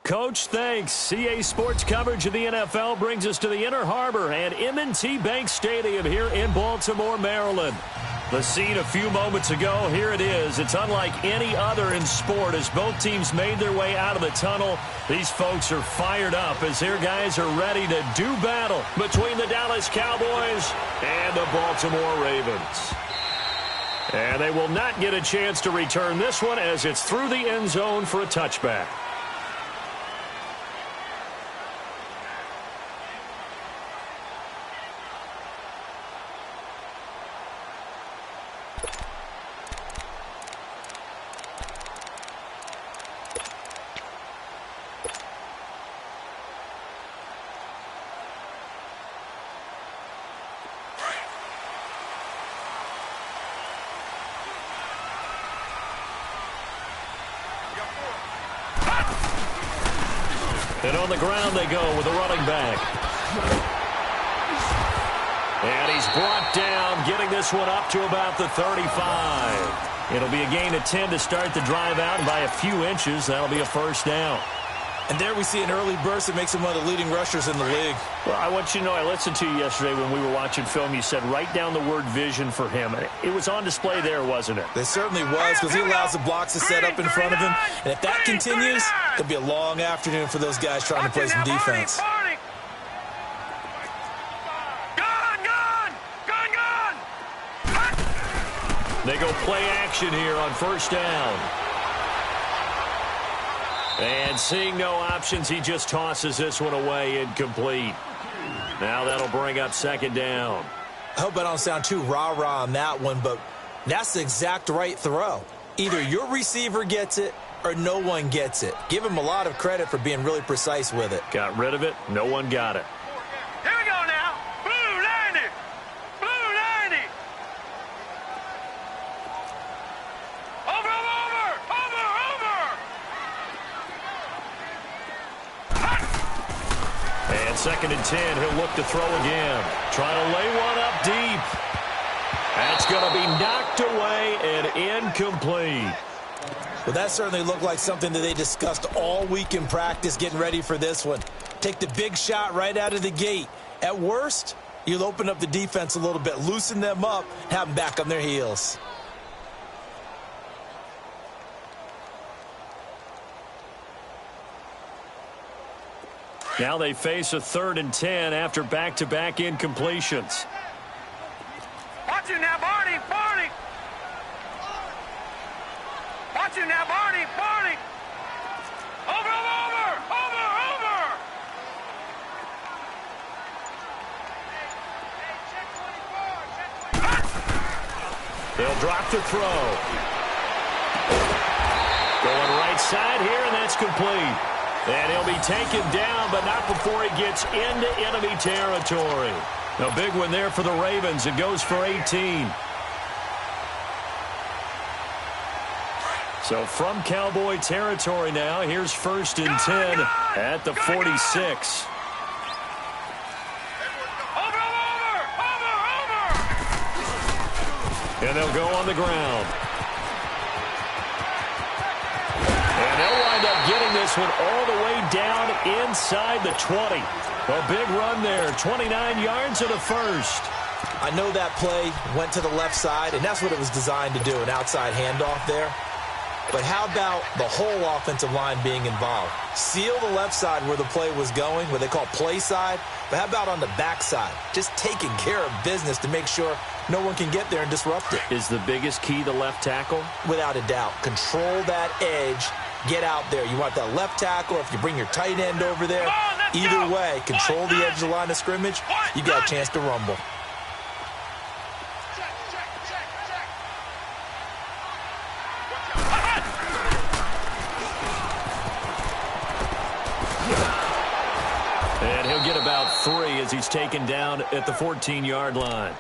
Coach, thanks. CA Sports coverage of the NFL brings us to the Inner Harbor and M&T Bank Stadium here in Baltimore, Maryland. The scene a few moments ago, here it is. It's unlike any other in sport as both teams made their way out of the tunnel. These folks are fired up as their guys are ready to do battle between the Dallas Cowboys and the Baltimore Ravens. And they will not get a chance to return this one as it's through the end zone for a touchback. And on the ground they go with a running back. And he's brought down, getting this one up to about the 35. It'll be a gain of 10 to start the drive out, and by a few inches, that'll be a first down. And there we see an early burst that makes him one of the leading rushers in the league. Well, I want you to know, I listened to you yesterday when we were watching film. You said write down the word vision for him. It was on display there, wasn't it? It certainly was, because he allows the blocks to set up in front of him. And if that continues, it'll be a long afternoon for those guys trying to play some defense. They go play action here on first down. And seeing no options, he just tosses this one away, incomplete. Now that'll bring up second down. I hope I don't sound too rah-rah on that one, but that's the exact right throw. Either your receiver gets it or no one gets it. Give him a lot of credit for being really precise with it. Got rid of it. No one got it. Here we go now. Blue 90. Blue 90. Over. And second and 10, he'll look to throw again. Trying to lay one up deep. That's going to be knocked away and incomplete. Well, that certainly looked like something that they discussed all week in practice getting ready for this one. Take the big shot right out of the gate. At worst, you'll open up the defense a little bit, loosen them up, have them back on their heels. Now they face a 3rd and 10 after back-to-back incompletions. Watch you now, Barney. Watch you now, Barney. Over. They'll drop the throw. Going right side here, and that's complete. And he'll be taken down, but not before he gets into enemy territory. A big one there for the Ravens. It goes for 18. So from Cowboy territory now, here's 1st and 10 at the 46. And they'll go on the ground. And they'll wind up getting this one all the way down inside the 20. A big run there, 29 yards and a first. I know that play went to the left side, and that's what it was designed to do, an outside handoff there. But how about the whole offensive line being involved? Seal the left side where the play was going, what they call play side. But how about on the back side? Just taking care of business to make sure no one can get there and disrupt it. Is the biggest key the left tackle? Without a doubt. Control that edge. Get out there. You want that left tackle. If you bring your tight end over there, either way, control the edge of the line of scrimmage. You got a chance to rumble. And he'll get about 3 as he's taken down at the 14-yard line.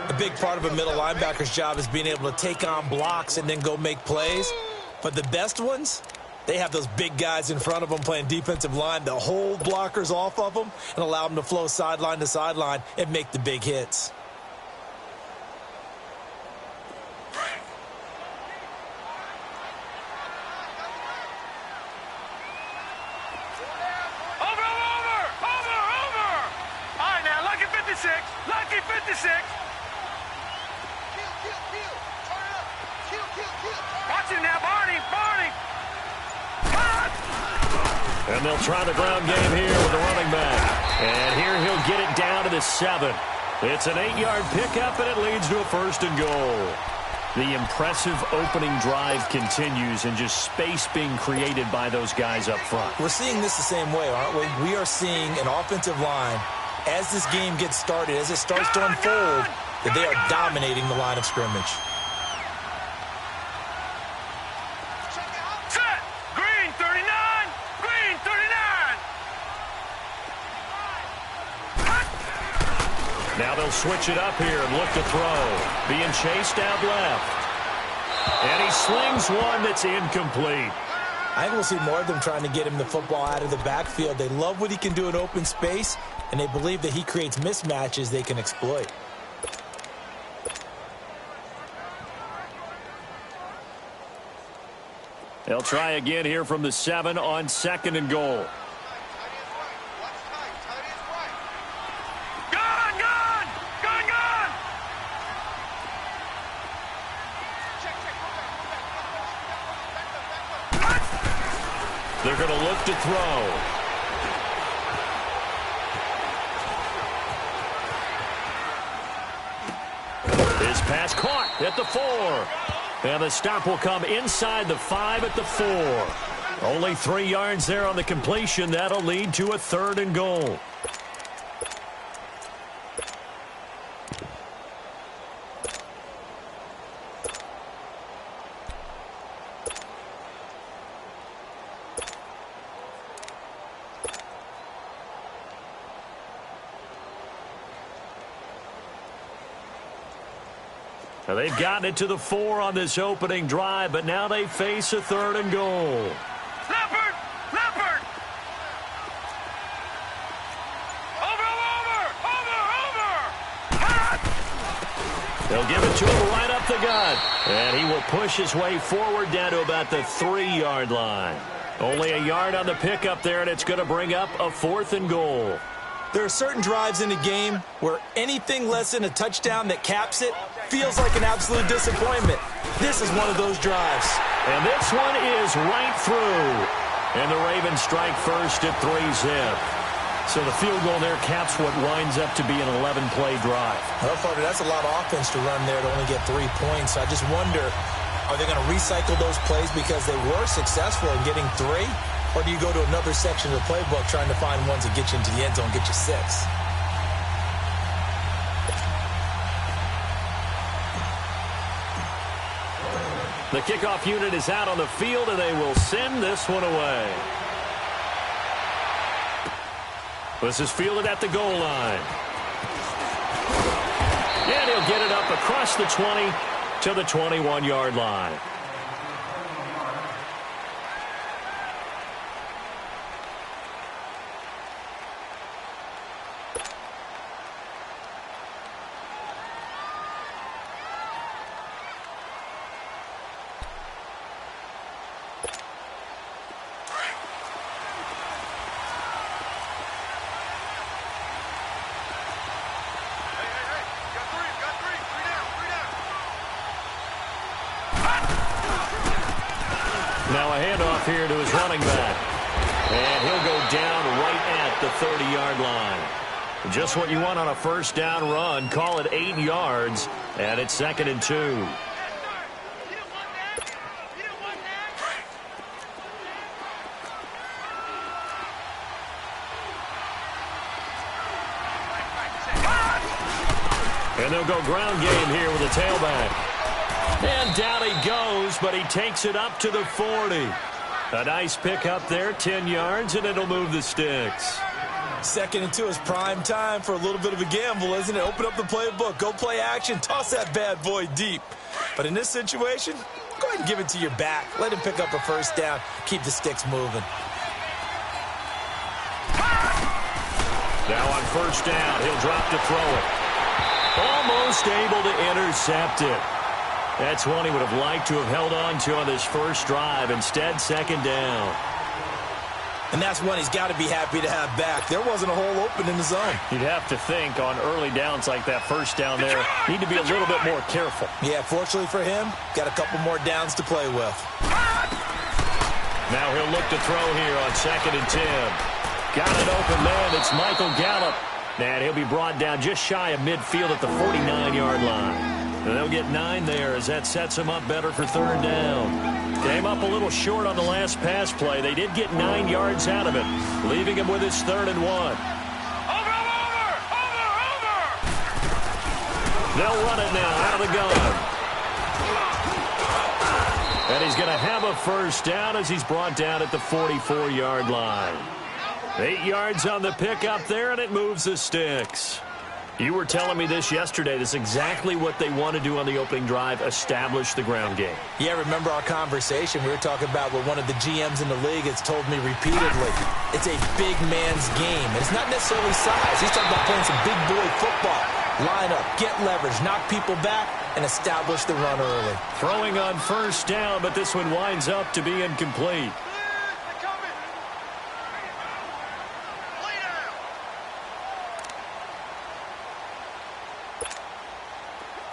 A big part of a middle linebacker's job is being able to take on blocks and then go make plays. But the best ones, They have those big guys in front of them playing defensive line to hold blockers off of them and allow them to flow sideline to sideline and make the big hits. Lucky 56. Watch him now, Barney. And they'll try the ground game here with the running back. And here he'll get it down to the 7. It's an 8-yard pickup, and it leads to a 1st and goal. The impressive opening drive continues, and just space being created by those guys up front. We're seeing this the same way, aren't we? We are seeing an offensive line, as this game gets started, as it starts to unfold, that they are dominating the line of scrimmage. Set! Green 39! Green 39! Now they'll switch it up here and look to throw. Being chased out left. And he slings one that's incomplete. I think we'll see more of them trying to get him the football out of the backfield. They love what he can do in open space, and they believe that he creates mismatches they can exploit. They'll try again here from the 7 on 2nd and goal. They're going to look to throw. His pass caught at the 4. And the stop will come inside the 5 at the 4. Only 3 yards there on the completion. That'll lead to a 3rd and goal. Now they've gotten it to the 4 on this opening drive, but now they face a 3rd and goal. Leopard! Leopard! Over! They'll give it to him right up the gut. And he will push his way forward down to about the 3-yard line. Only a yard on the pickup there, and it's going to bring up a 4th and goal. There are certain drives in a game where anything less than a touchdown that caps it feels like an absolute disappointment. This is one of those drives. And this one is right through. And the Ravens strike first at 3-zip. So the field goal there caps what winds up to be an 11-play drive. Well, Carter, that's a lot of offense to run there to only get 3 points. I just wonder, are they going to recycle those plays because they were successful in getting 3? Or do you go to another section of the playbook trying to find ones that get you into the end zone, get you 6? The kickoff unit is out on the field, and they will send this one away. This is fielded at the goal line. And he'll get it up across the 20 to the 21-yard line. Now a handoff here to his running back. And he'll go down right at the 30-yard line. Just what you want on a first down run. Call it 8 yards. And it's 2nd and 2. And they'll go ground game here with a tailback. And down he goes, but he takes it up to the 40. A nice pick up there, 10 yards, and it'll move the sticks. 2nd and 2 is prime time for a little bit of a gamble, isn't it? Open up the playbook, go play action, toss that bad boy deep. But in this situation, Go ahead and give it to your back. Let him pick up a first down. Keep the sticks moving. Now on first down, he'll drop to throw it. Almost able to intercept it. That's one he would have liked to have held on to on this first drive. Instead, second down. And that's one he's got to be happy to have back. There wasn't a hole open in the zone. You'd have to think on early downs like that first down there, need to be a little bit more careful. Yeah, fortunately for him, got a couple more downs to play with. Now he'll look to throw here on 2nd and 10. Got an open man. It's Michael Gallup. And he'll be brought down just shy of midfield at the 49-yard line. And they'll get 9 there as that sets him up better for third down. Came up a little short on the last pass play. They did get 9 yards out of it, leaving him with his 3rd and 1. Over! They'll run it now out of the gun. And he's going to have a first down as he's brought down at the 44-yard line. 8 yards on the pickup there, and it moves the sticks. You were telling me this yesterday. This is exactly what they want to do on the opening drive, establish the ground game. Yeah, remember our conversation? We were talking about what one of the GMs in the league has told me repeatedly. It's a big man's game. And it's not necessarily size. He's talking about playing some big boy football. Line up, get leverage, knock people back, and establish the run early. Throwing on first down, but this one winds up to be incomplete.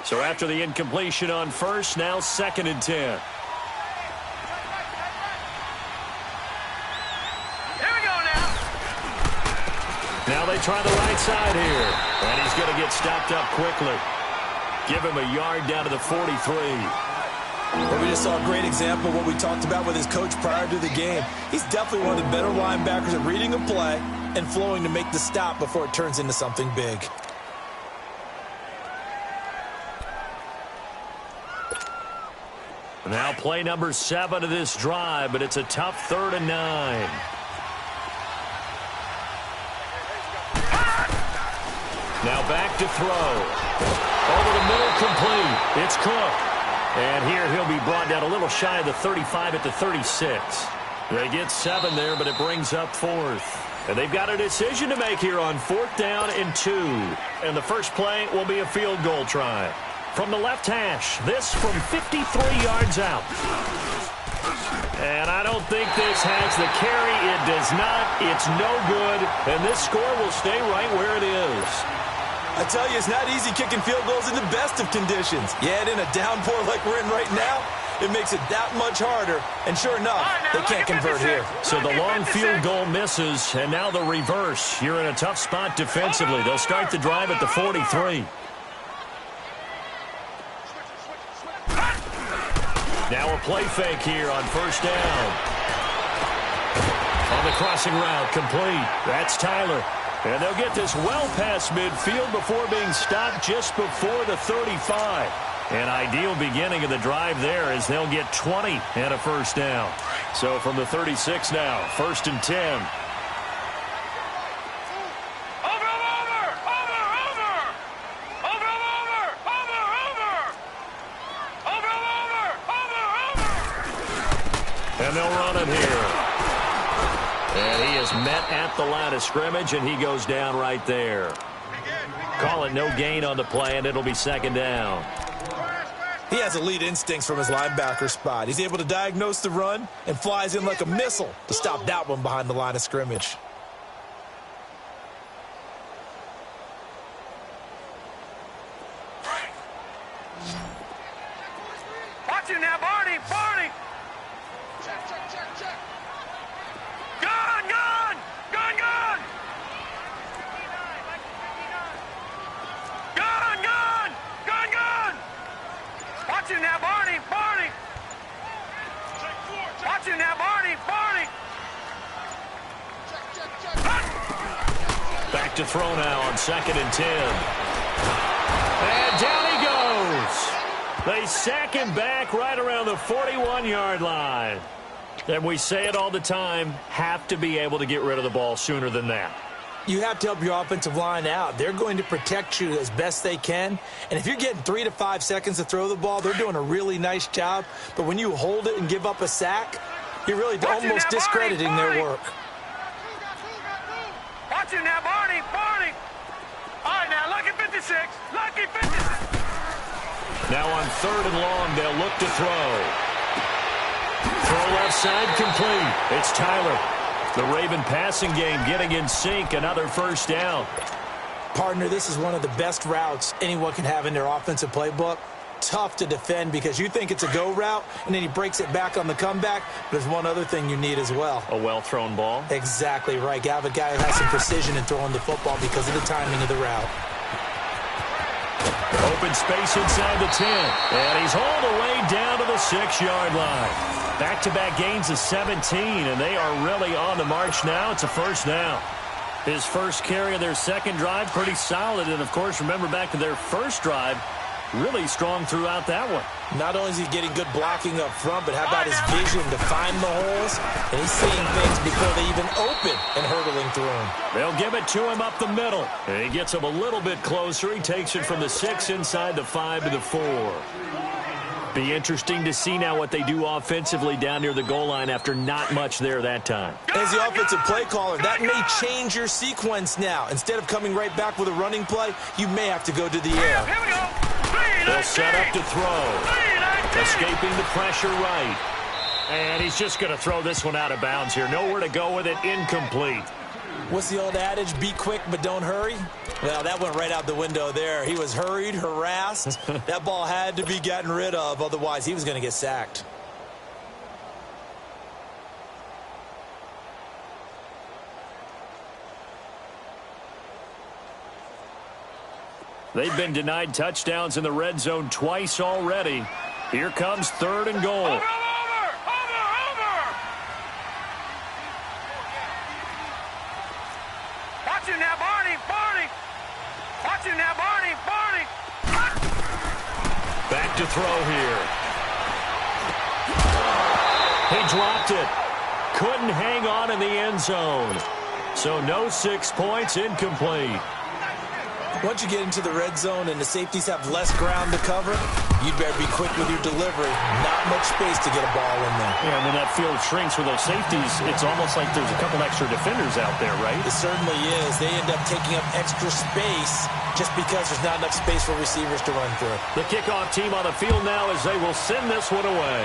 So after the incompletion on first, now 2nd and 10. Here we go now. Now they try the right side here. And he's going to get stopped up quickly. Give him a yard down to the 43. Well, we just saw a great example of what we talked about with his coach prior to the game. He's definitely one of the better linebackers at reading a play and flowing to make the stop before it turns into something big. Now play number 7 of this drive, but it's a tough 3rd and 9. Now back to throw. Over the middle, complete. It's Cook. And here he'll be brought down a little shy of the 35 at the 36. They get 7 there, but it brings up 4th. And they've got a decision to make here on 4th down and 2. And the first play will be a field goal try. From the left hash, this from 53 yards out. And I don't think this has the carry. It does not. It's no good. And this score will stay right where it is. I tell you, it's not easy kicking field goals in the best of conditions. Yet in a downpour like we're in right now, it makes it that much harder. And sure enough, they can't convert here. So the long field goal misses, and now the reverse. You're in a tough spot defensively. They'll start the drive at the 43. Now a play fake here on first down. On the crossing route, complete. That's Tyler. And they'll get this well past midfield before being stopped just before the 35. An ideal beginning of the drive there as they'll get 20 and a first down. So from the 36 now, 1st and 10. And they'll run it here. And he is met at the line of scrimmage, and he goes down right there. Call it no gain on the play, and it'll be 2nd down. He has elite instincts from his linebacker spot. He's able to diagnose the run and flies in like a missile to stop that one behind the line of scrimmage. Watch it now, Barney! Barney! Check. Gun! Gun! Gun! Gun! Gun! Gun! Gun! Gun! Watch it now, Barney! Barney! Watch it now, Barney! Barney! Back to throw now on 2nd and 10. And down he goes. They sack him back right around the 41-yard line. And we say it all the time, have to be able to get rid of the ball sooner than that. You have to help your offensive line out. They're going to protect you as best they can. And if you're getting 3 to 5 seconds to throw the ball, they're doing a really nice job. But when you hold it and give up a sack, you're really almost discrediting their work. Watch it now, Barney. Barney. All right, now, lucky 56. Lucky 56. Now on 3rd and long, they'll look to throw. Throw left side complete. It's Tyler. The Raven passing game getting in sync. Another first down. Partner, this is one of the best routes anyone can have in their offensive playbook. Tough to defend because you think it's a go route, and then he breaks it back on the comeback. There's one other thing you need as well. A well-thrown ball. Exactly right. You have a guy who has some precision in throwing the football because of the timing of the route. Open space inside the 10. And he's hauled away down to the 6-yard line. Back-to-back gains of 17, and they are really on the march now. It's a first down. His first carry of their second drive, pretty solid. And, of course, remember back to their first drive, really strong throughout that one. Not only is he getting good blocking up front, but how about his vision to find the holes? And he's seeing things before they even open and hurtling through him. They'll give it to him up the middle. And he gets him a little bit closer. He takes it from the 6 inside the 5 to the 4. Be interesting to see now what they do offensively down near the goal line after not much there that time. As the offensive play caller, that may change your sequence now. Instead of coming right back with a running play, you may have to go to the air. Here we go. They'll set up to throw. Escaping the pressure right. And he's just going to throw this one out of bounds here. Nowhere to go with it. Incomplete. What's the old adage? Be quick, but don't hurry. Well, that went right out the window there. He was hurried, harassed. That ball had to be gotten rid of. Otherwise, he was going to get sacked. They've been denied touchdowns in the red zone twice already. Here comes 3rd and goal. Over. Watch it now, Barney. Watch it now, Barney. Back to throw here. He dropped it. Couldn't hang on in the end zone. So no 6 points, incomplete. Once you get into the red zone and the safeties have less ground to cover, you'd better be quick with your delivery. Not much space to get a ball in there. Yeah, when that field shrinks with those safeties, it's almost like there's a couple extra defenders out there, right? It certainly is. They end up taking up extra space just because there's not enough space for receivers to run through. The kickoff team on the field now as they will send this one away.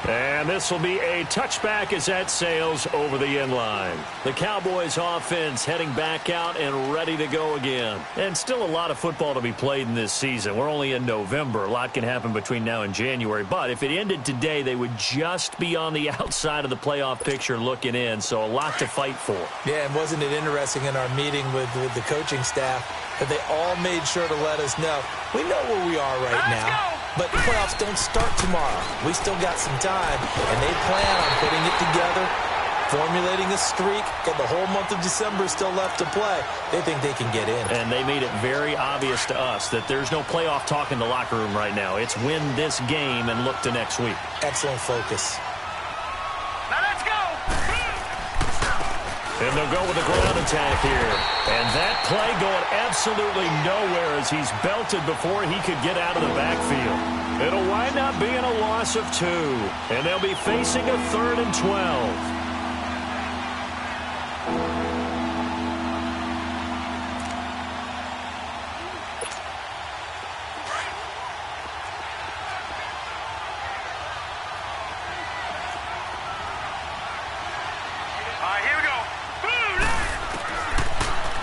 And this will be a touchback as that sails over the end line. The Cowboys offense heading back out and ready to go again. And still a lot of football to be played in this season. We're only in November. A lot can happen between now and January. But if it ended today, they would just be on the outside of the playoff picture looking in. So a lot to fight for. Yeah, and wasn't it interesting in our meeting with the coaching staff that they all made sure to let us know, we know where we are right now. But the playoffs don't start tomorrow. We still got some time, and they plan on putting it together, formulating a streak. Got the whole month of December still left to play. They think they can get in. And they made it very obvious to us that there's no playoff talk in the locker room right now. It's win this game and look to next week. Excellent focus. Now let's go. And they'll go with a ground attack here. And that play going absolutely nowhere as he's belted before he could get out of the backfield. It'll wind up being a loss of 2. And they'll be facing a 3rd and 12.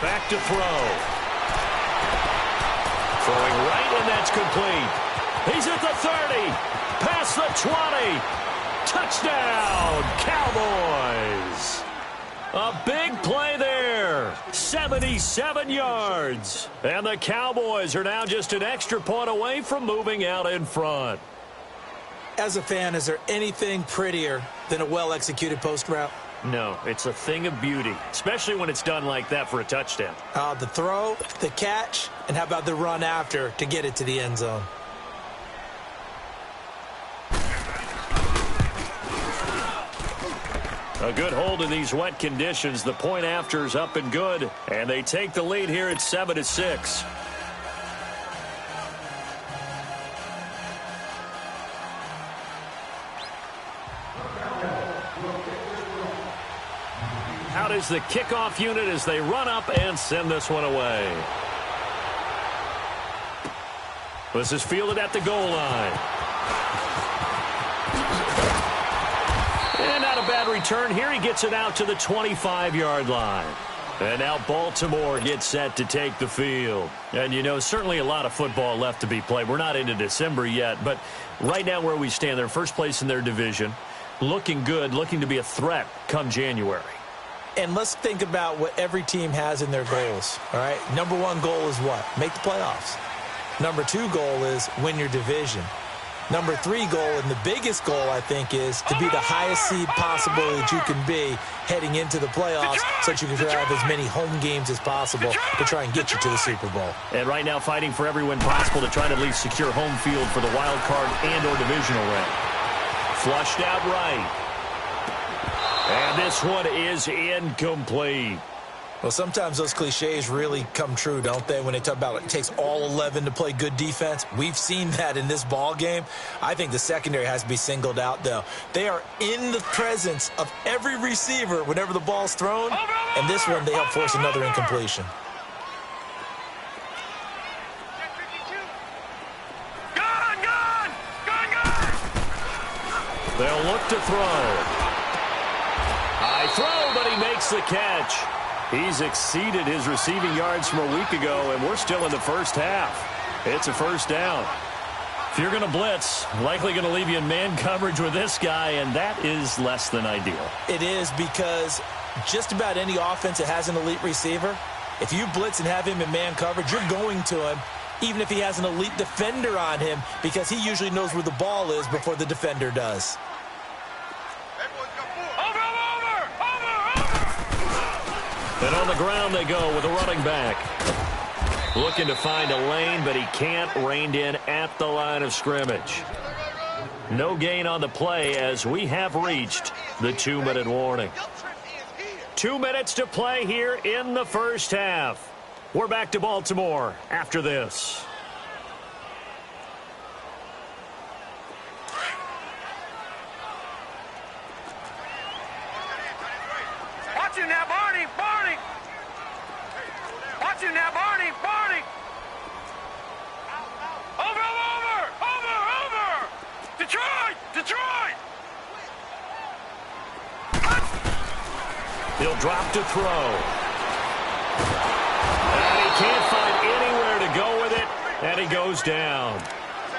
Back to throw. Throwing right, and that's complete. He's at the 30. Past the 20. Touchdown, Cowboys. A big play there. 77 yards. And the Cowboys are now just an extra point away from moving out in front. As a fan, is there anything prettier than a well-executed post route? No, it's a thing of beauty, especially when it's done like that for a touchdown. The throw, the catch, and how about the run after to get it to the end zone? A good hold in these wet conditions. The point after is up and good, and they take the lead here at 7-6. Out is the kickoff unit as they run up and send this one away. This is fielded at the goal line. And not a bad return here. He gets it out to the 25-yard line. And now Baltimore gets set to take the field. And, you know, certainly a lot of football left to be played. We're not into December yet, but right now where we stand, they're first place in their division, looking good, looking to be a threat come January. And let's think about what every team has in their goals, all right? Number one goal is what? Make the playoffs. Number two goal is win your division. Number three goal, and the biggest goal, I think, is to be the highest seed possible that you can be heading into the playoffs so that you can have as many home games as possible to try and get you to the Super Bowl. And right now fighting for every win possible to try to at least secure home field for the wild card and or divisional round. Flushed out right. And this one is incomplete. Well, sometimes those cliches really come true, don't they, when they talk about it takes all 11 to play good defense. We've seen that in this ball game. I think the secondary has to be singled out, though. They are in the presence of every receiver whenever the ball's thrown, and this one they help force another incompletion. They'll look to throw. High throw, but he makes the catch. He's exceeded his receiving yards from a week ago, and we're still in the first half. It's a first down. If you're going to blitz, likely going to leave you in man coverage with this guy, and that is less than ideal. It is, because just about any offense that has an elite receiver, if you blitz and have him in man coverage, you're going to him, even if he has an elite defender on him, because he usually knows where the ball is before the defender does. And on the ground they go with a running back. Looking to find a lane, but he can't. Reined in at the line of scrimmage. No gain on the play as we have reached the 2-minute warning. 2 minutes to play here in the first half. We're back to Baltimore after this. Watch him now, Barney! Barney! Watch him now, Barney! Barney! Over! Over! Over! Over! Detroit! Detroit! He'll drop to throw. And he can't find anywhere to go with it, and he goes down.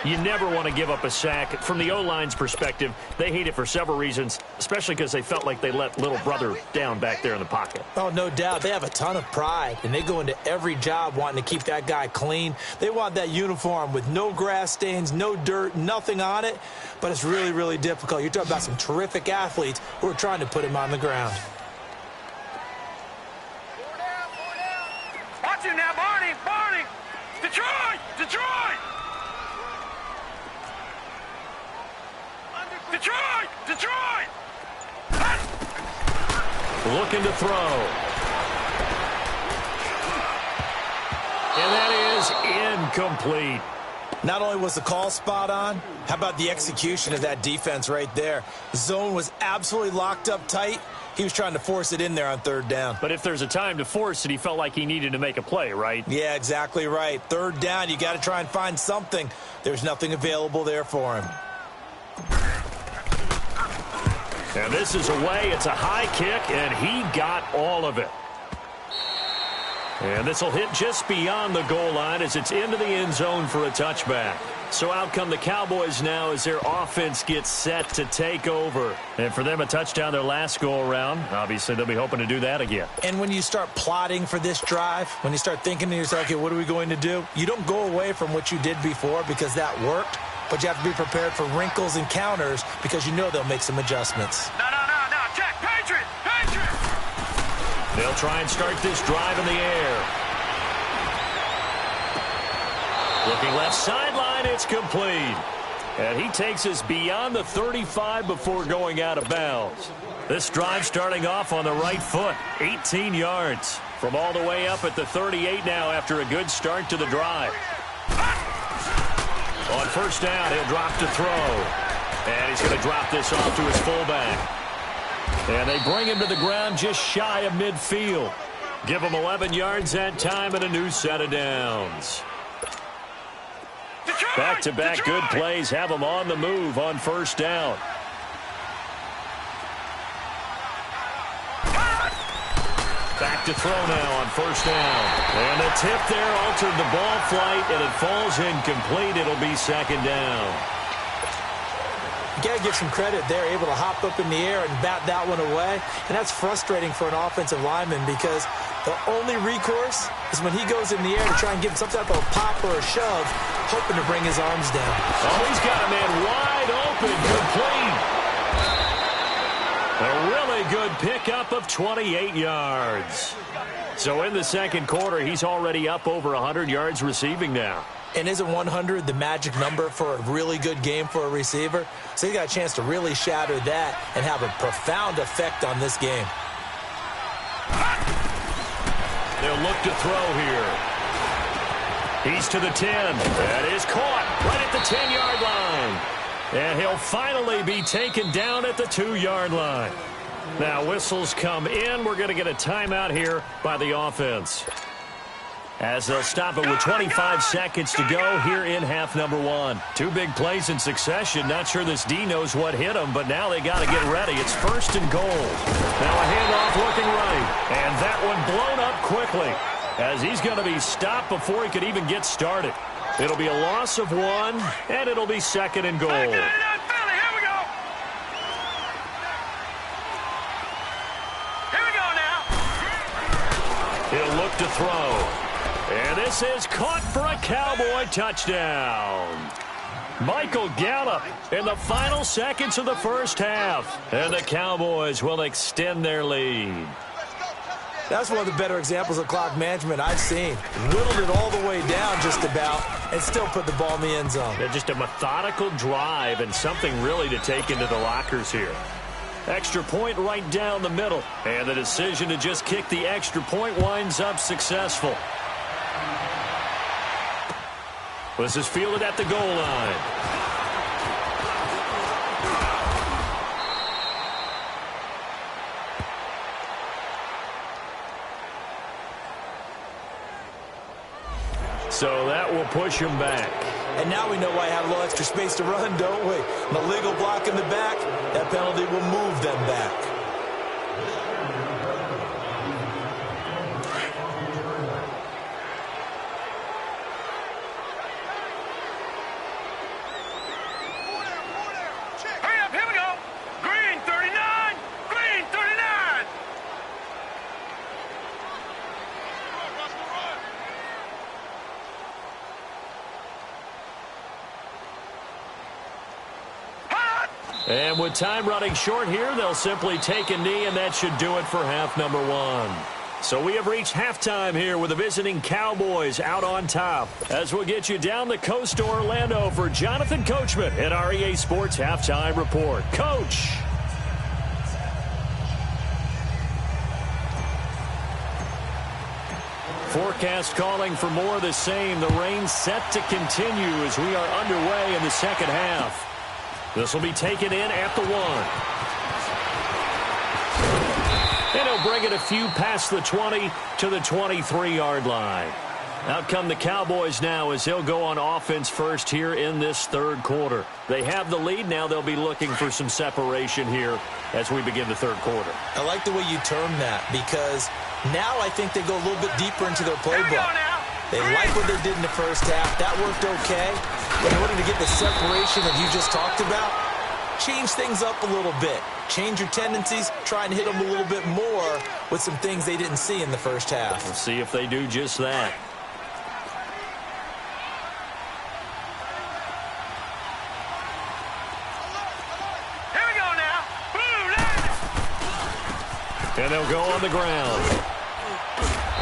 You never want to give up a sack. From the O-line's perspective, they hate it for several reasons, especially because they felt like they let little brother down back there in the pocket. Oh, no doubt. They have a ton of pride, and they go into every job wanting to keep that guy clean. They want that uniform with no grass stains, no dirt, nothing on it, but it's really, really difficult. You're talking about some terrific athletes who are trying to put him on the ground. Watch him now, Barney! Barney! Detroit! Detroit! Detroit! Detroit! Looking to throw. And that is incomplete. Not only was the call spot on, how about the execution of that defense right there? The zone was absolutely locked up tight. He was trying to force it in there on third down. But if there's a time to force it, he felt like he needed to make a play, right? Yeah, exactly right. Third down, you got to try and find something. There's nothing available there for him. And this is away. It's a high kick, and he got all of it. And this will hit just beyond the goal line as it's into the end zone for a touchback. So out come the Cowboys now as their offense gets set to take over. And for them, a touchdown their last go-around. Obviously, they'll be hoping to do that again. And when you start plotting for this drive, when you start thinking to yourself, okay, what are we going to do? You don't go away from what you did before because that worked. But you have to be prepared for wrinkles and counters because you know they'll make some adjustments. No, Jack, Patriot! Patriot! They'll try and start this drive in the air. Looking left sideline, it's complete. And he takes us beyond the 35 before going out of bounds. This drive starting off on the right foot, 18 yards. From all the way up at the 38 now after a good start to the drive. On first down, he'll drop to throw. And he's going to drop this off to his fullback. And they bring him to the ground just shy of midfield. Give him 11 yards that time and a new set of downs. Back-to-back good plays have him on the move on first down. Back to throw now on first down. And the tip there altered the ball flight, and it falls incomplete. It'll be second down. You got to give some credit. They're able to hop up in the air and bat that one away. And that's frustrating for an offensive lineman because the only recourse is when he goes in the air to try and give him some type of a pop or a shove, hoping to bring his arms down. Oh, he's got a man wide open, complete. A really good pickup of 28 yards. So in the second quarter, he's already up over 100 yards receiving now. And isn't 100 the magic number for a really good game for a receiver? So he got a chance to really shatter that and have a profound effect on this game. They'll look to throw here. He's to the 10. That is caught right at the 10-yard line. And he'll finally be taken down at the 2-yard line. Now whistles come in. We're going to get a timeout here by the offense, as they'll stop it with 25 seconds to go here in half number one. Two big plays in succession. Not sure this D knows what hit him, but now they got to get ready. It's first and goal. Now a handoff looking right. And that one blown up quickly, as he's going to be stopped before he could even get started. It'll be a loss of 1, and it'll be second and goal. Here we go. Here we go now. He'll look to throw. And this is caught for a Cowboy touchdown. Michael Gallup in the final seconds of the first half. And the Cowboys will extend their lead. That's one of the better examples of clock management I've seen. Whittled it all the way down just about and still put the ball in the end zone. Yeah, just a methodical drive and something really to take into the lockers here. Extra point right down the middle. And the decision to just kick the extra point winds up successful. This is fielded at the goal line. So that will push him back. And now we know why I have a little extra space to run, don't we? An illegal block in the back, that penalty will move them back. Hurry up, here we go. Green 39, green 39. And with time running short here, they'll simply take a knee, and that should do it for half number one. So we have reached halftime here with the visiting Cowboys out on top, as we'll get you down the coast to Orlando for Jonathan Coachman at REA Sports Halftime Report. Coach. Forecast calling for more of the same. The rain set to continue as we are underway in the second half. This will be taken in at the 1. And he'll bring it a few past the 20 to the 23-yard line. Out come the Cowboys now as they'll go on offense first here in this third quarter. They have the lead. Now they'll be looking for some separation here as we begin the third quarter. I like the way you term that, because now I think they go a little bit deeper into their playbook. They like what they did in the first half. That worked okay. But in order to get the separation that you just talked about, change things up a little bit. Change your tendencies. Try and hit them a little bit more with some things they didn't see in the first half. We'll see if they do just that. Here we go now. And they'll go on the ground.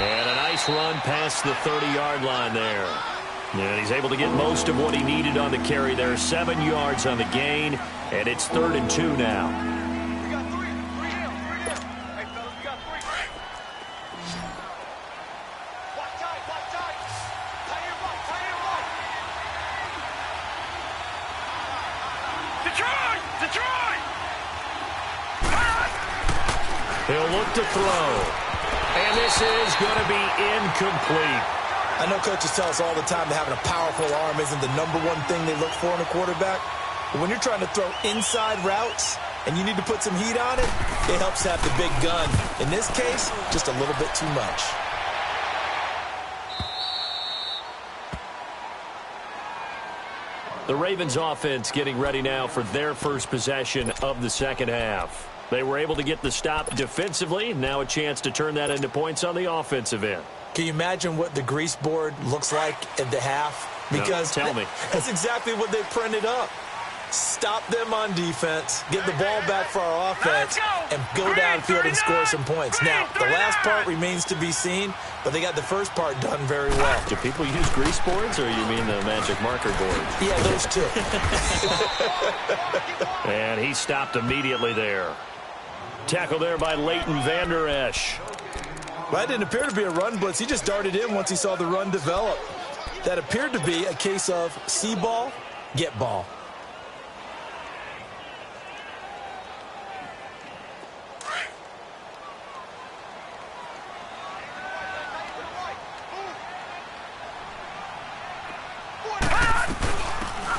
And a nice run past the 30-yard line there. And he's able to get most of what he needed on the carry there. 7 yards on the gain, and it's 3rd and 2 now. We got 3. 3 here. 3 here. Hey, fellas, we got 3. Block tight, block tight. Tight and right, tight and right. Detroit! Detroit! He'll look to throw. And this is going to be incomplete. I know coaches tell us all the time that having a powerful arm isn't the #1 thing they look for in a quarterback. But when you're trying to throw inside routes and you need to put some heat on it, it helps to have the big gun. In this case, just a little bit too much. The Ravens offense getting ready now for their first possession of the second half. They were able to get the stop defensively. Now a chance to turn that into points on the offensive end. Can you imagine what the grease board looks like at the half? Because no, tell me. That's exactly what they printed up. Stop them on defense, get the ball back for our offense, and go downfield and score some points. Now, the last part remains to be seen, but they got the first part done very well. Do people use grease boards, or you mean the magic marker board? Yeah, those two. And he stopped immediately there. Tackle there by Leighton Vander Esch. Well, that didn't appear to be a run blitz. He just darted in once he saw the run develop. That appeared to be a case of see ball, get ball.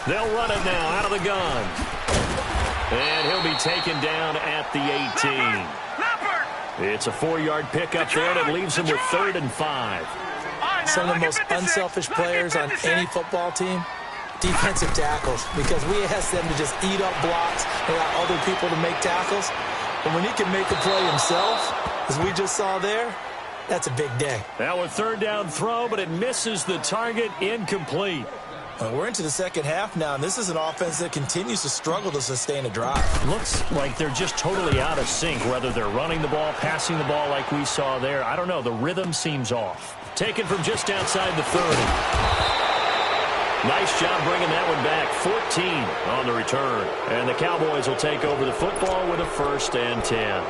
They'll run it now out of the gun. And he'll be taken down at the 18. It's a 4-yard pickup there, and it leaves him with 3rd and 5. Some of the most unselfish players on any football team, defensive tackles, because we ask them to just eat up blocks and allow other people to make tackles. But when he can make a play himself, as we just saw there, that's a big day. Now a 3rd down throw, but it misses the target, incomplete. We're into the second half now, and this is an offense that continues to struggle to sustain a drive. Looks like they're just totally out of sync, whether they're running the ball, passing the ball like we saw there. I don't know. The rhythm seems off. Taken from just outside the 30. Nice job bringing that one back. 14 on the return. And the Cowboys will take over the football with a 1st and 10.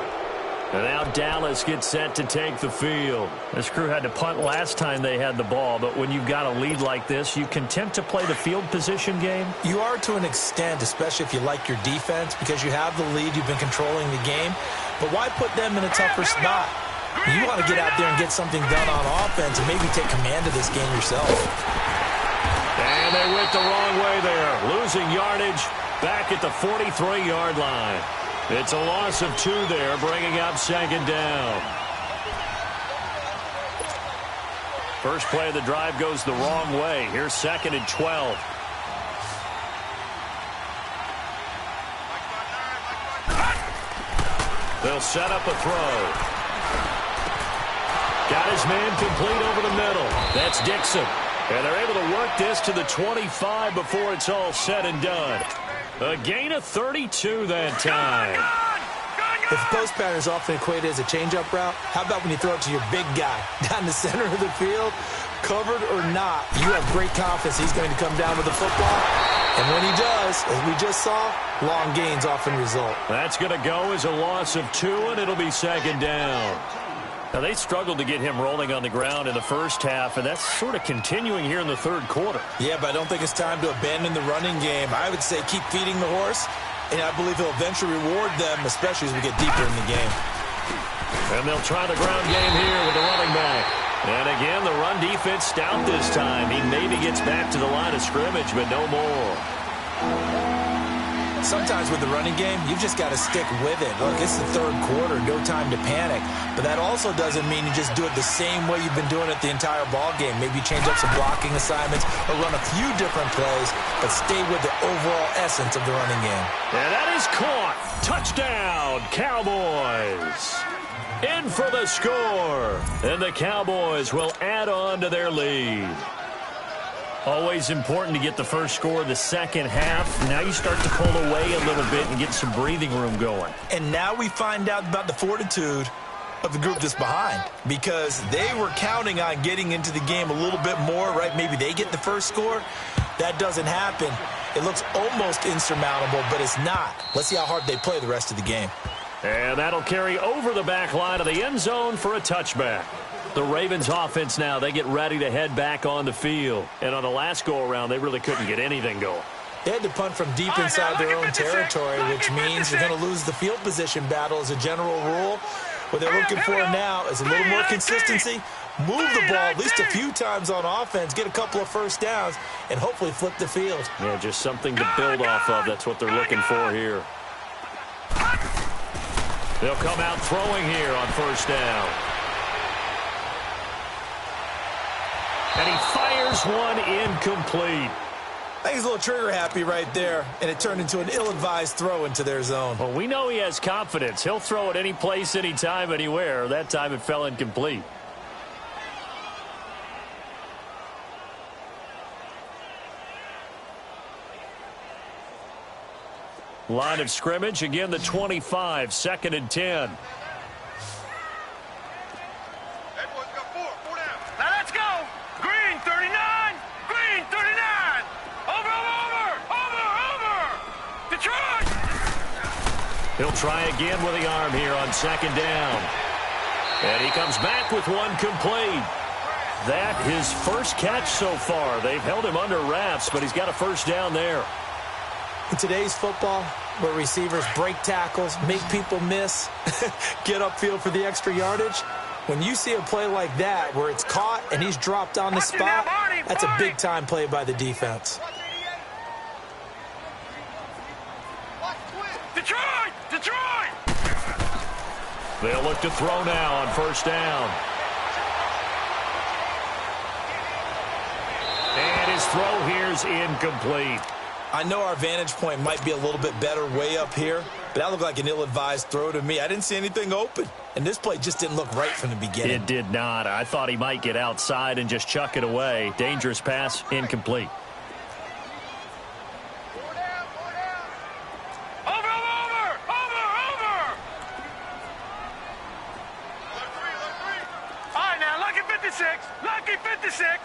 And now Dallas gets set to take the field. This crew had to punt last time they had the ball, but when you've got a lead like this, you content to play the field position game? You are to an extent, especially if you like your defense, because you have the lead, you've been controlling the game. But why put them in a tougher spot? You want to get out there and get something done on offense and maybe take command of this game yourself. And they went the wrong way there, losing yardage back at the 43-yard line. It's a loss of 2 there, bringing up 2nd down. First play of the drive goes the wrong way. Here's 2nd and 12. They'll set up a throw. Got his man complete over the middle. That's Dixon. And they're able to work this to the 25 before it's all said and done. A gain of 32 that time. If the post pattern is often equated as a change-up route, how about when you throw it to your big guy down the center of the field? Covered or not, you have great confidence he's going to come down with the football. And when he does, as we just saw, long gains often result. That's going to go as a loss of 2, and it'll be 2nd down. Now, they struggled to get him rolling on the ground in the first half, and that's sort of continuing here in the 3rd quarter. Yeah, but I don't think it's time to abandon the running game. I would say keep feeding the horse, and I believe he'll eventually reward them, especially as we get deeper in the game. And they'll try the ground game here with the running back. And again, the run defense stout this time. He maybe gets back to the line of scrimmage, but no more. Sometimes with the running game, you've just got to stick with it. Look, it's the 3rd quarter, no time to panic. But that also doesn't mean you just do it the same way you've been doing it the entire ball game. Maybe change up some blocking assignments or run a few different plays, but stay with the overall essence of the running game. And that is caught. Touchdown, Cowboys. In for the score. And the Cowboys will add on to their lead. Always important to get the first score of the second half. Now you start to pull away a little bit and get some breathing room going. And now we find out about the fortitude of the group that's behind, because they were counting on getting into the game a little bit more, right? Maybe they get the first score. That doesn't happen. It looks almost insurmountable, but it's not. Let's see how hard they play the rest of the game. And that'll carry over the back line of the end zone for a touchback. The Ravens offense now, they get ready to head back on the field. And on the last go-around, they really couldn't get anything going. They had to punt from deep inside their own territory, which means they're going to lose the field position battle as a general rule. What they're looking for now is a little more consistency, move the ball at least a few times on offense, get a couple of first downs, and hopefully flip the field. Yeah, just something to build off of. That's what they're looking for here. They'll come out throwing here on first down. And he fires one incomplete. I think he's a little trigger happy right there, and it turned into an ill-advised throw into their zone. Well, we know he has confidence. He'll throw it any place, anytime, anywhere. That time it fell incomplete. Line of scrimmage, again the 25, 2nd and 10. Now let's go. Green 39. Green 39. Over. Detroit. He'll try again with the arm here on 2nd down. And he comes back with one complete. That his first catch so far. They've held him under wraps, but he's got a first down there. In today's football, where receivers break tackles, make people miss, get upfield for the extra yardage, when you see a play like that where it's caught and he's dropped on the spot, that's a big-time play by the defense. Detroit! They'll look to throw now on first down. And his throw here's incomplete. I know our vantage point might be a little bit better way up here, but that looked like an ill-advised throw to me. I didn't see anything open, and this play just didn't look right from the beginning. It did not. I thought he might get outside and just chuck it away. Dangerous pass, incomplete. Over. All right, now, lucky 56. Lucky 56.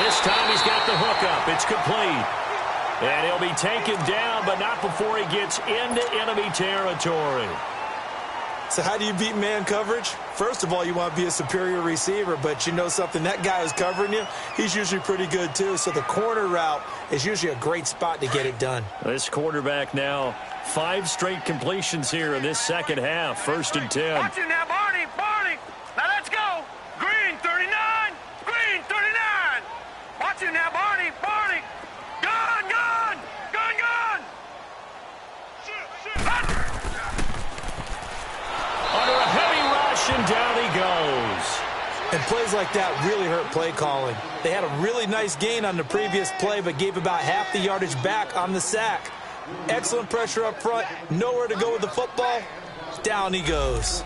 This time he's got the hook up. It's complete. And he'll be taken down, but not before he gets into enemy territory. So how do you beat man coverage? First of all, you want to be a superior receiver, but you know something, that guy who's covering you, he's usually pretty good too. So the corner route is usually a great spot to get it done. This quarterback now, 5 straight completions here in this second half. 1st and 10. Watch you now, Barney. Now let's go. Green 39. Green 39. Watch you now, Barney. Gun. Under a heavy rush, and down he goes. And plays like that really hurt play calling. They had a really nice gain on the previous play, but gave about half the yardage back on the sack. Excellent pressure up front. Nowhere to go with the football. Down he goes.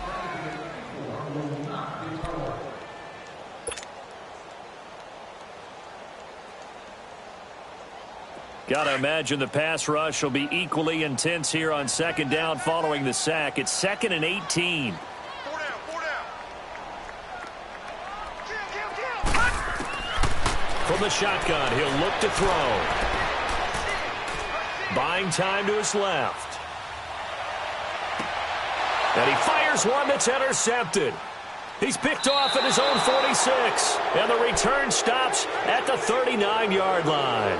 Got to imagine the pass rush will be equally intense here on 2nd down following the sack. It's 2nd and 18. From the shotgun, he'll look to throw. Buying time to his left. And he fires one that's intercepted. He's picked off at his own 46. And the return stops at the 39-yard line.